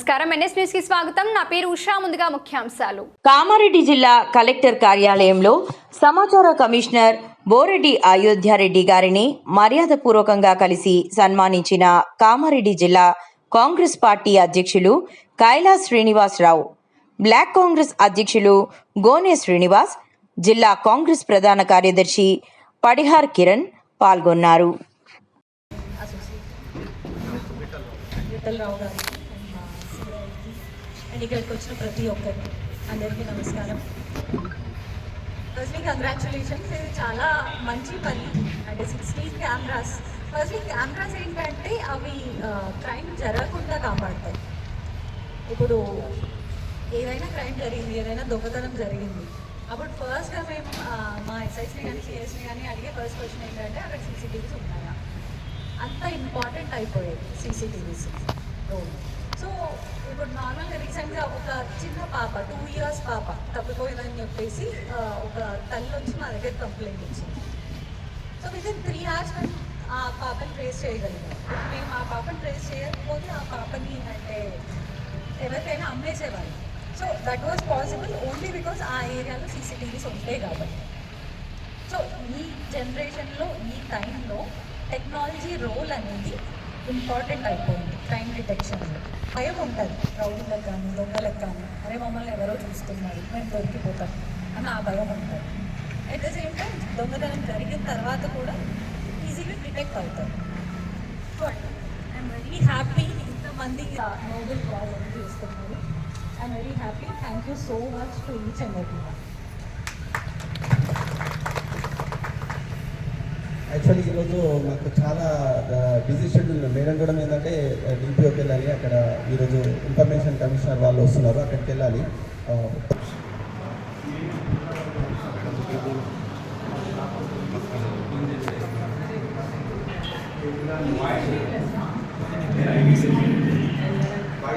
నమస్కారం, NS news కి స్వాగతం. నా పేరు ఉషా. ముందుగా ముఖ్యాంశాలు. కామారెడ్డి జిల్లా కలెక్టర్ కార్యాలయంలో సమాచార కమిషనర్ బోరెడ్డి అయోధ్యారెడ్డి గారిని మర్యాదపూర్వకంగా కలిసి సన్మానించిన కామారెడ్డి జిల్లా కాంగ్రెస్ పార్టీ అధ్యక్షులు కైలాస్ శ్రీనివాసరావు, బ్లాక్ కాంగ్రెస్ అధ్యక్షులు గోనె శ్రీనివాస్, జిల్లా కాంగ్రెస్ ప్రధాన కార్యదర్శి పడిహార్ కిరణ్ పాల్గొన్నారు. అండ్ ఇక్కడికి వచ్చిన ప్రతి ఒక్కరికి అందరికీ నమస్కారం. Firstly congratulations. ఇది చాలా మంచి పని. అంటే 16 కెమెరాస్. ఫస్ట్లీ కెమెరాస్ ఏంటంటే అవి క్రైమ్ జరగకుండా కాపాడతాయి. ఇప్పుడు ఏదైనా క్రైమ్ జరిగింది, ఏదైనా దొంగతనం జరిగింది, అప్పుడు ఫస్ట్గా మేము మా ఎస్ఐస్ని కానీ సిఎస్ని కానీ అడిగే ఫస్ట్ క్వశ్చన్ ఏంటంటే అక్కడ సీసీటీవీస్ ఉన్నాయా. అంత ఇంపార్టెంట్ అయిపోయేది సీసీటీవీస్ రోల్. సో ఇప్పుడు నార్మల్గా రీసెంట్గా ఒక చిన్న పాప 2 years పాప తప్పిపోయిందని చెప్పేసి ఒక తల్లి వచ్చి మా దగ్గర కంప్లైంట్ ఇచ్చింది. సో వితిన్ 3 hours మేము ఆ పాపని ట్రేస్ చేయగలిగాం. మేము ఆ పాపని ట్రేస్ చేయకపోతే ఆ పాపని అంటే ఎవరికైనా అమ్మేసేవాళ్ళు. So that was possible only because ఆ ఏరియాలో సీసీటీవీస్ ఉంటాయి కాబట్టి. సో ఈ జనరేషన్లో, ఈ టైంలో టెక్నాలజీ రోల్ అనేది ఇంపార్టెంట్ అయిపోయింది క్రైమ్ డిటెక్షన్లో. భయం ఉంటుంది రౌడీలకు కానీ, దొంగలకు కానీ, అరే మమ్మల్ని ఎవరో చూస్తున్నారు, మేము దొరికిపోతాం అని ఆ భయం ఉంటుంది. అట్ ద సేమ్ టైం దొంగతనం జరిగిన తర్వాత కూడా ఈజీగా డిటెక్ట్ అవుతారు. సో ఐఎమ్ వెరీ హ్యాపీ ఇంతమంది నోబెల్ కాజ్ చేస్తున్నారు. I'm very happy. Thank you so much to each and every one. Actually ఈరోజు మాకు చాలా బిజీ షెడ్యూల్. మేడం కూడా ఏంటంటే డిపిఓకి వెళ్ళాలి, అక్కడ ఈరోజు ఇన్ఫర్మేషన్ కమిషనర్ వాళ్ళు వస్తున్నారు, అక్కడికి వెళ్ళాలి.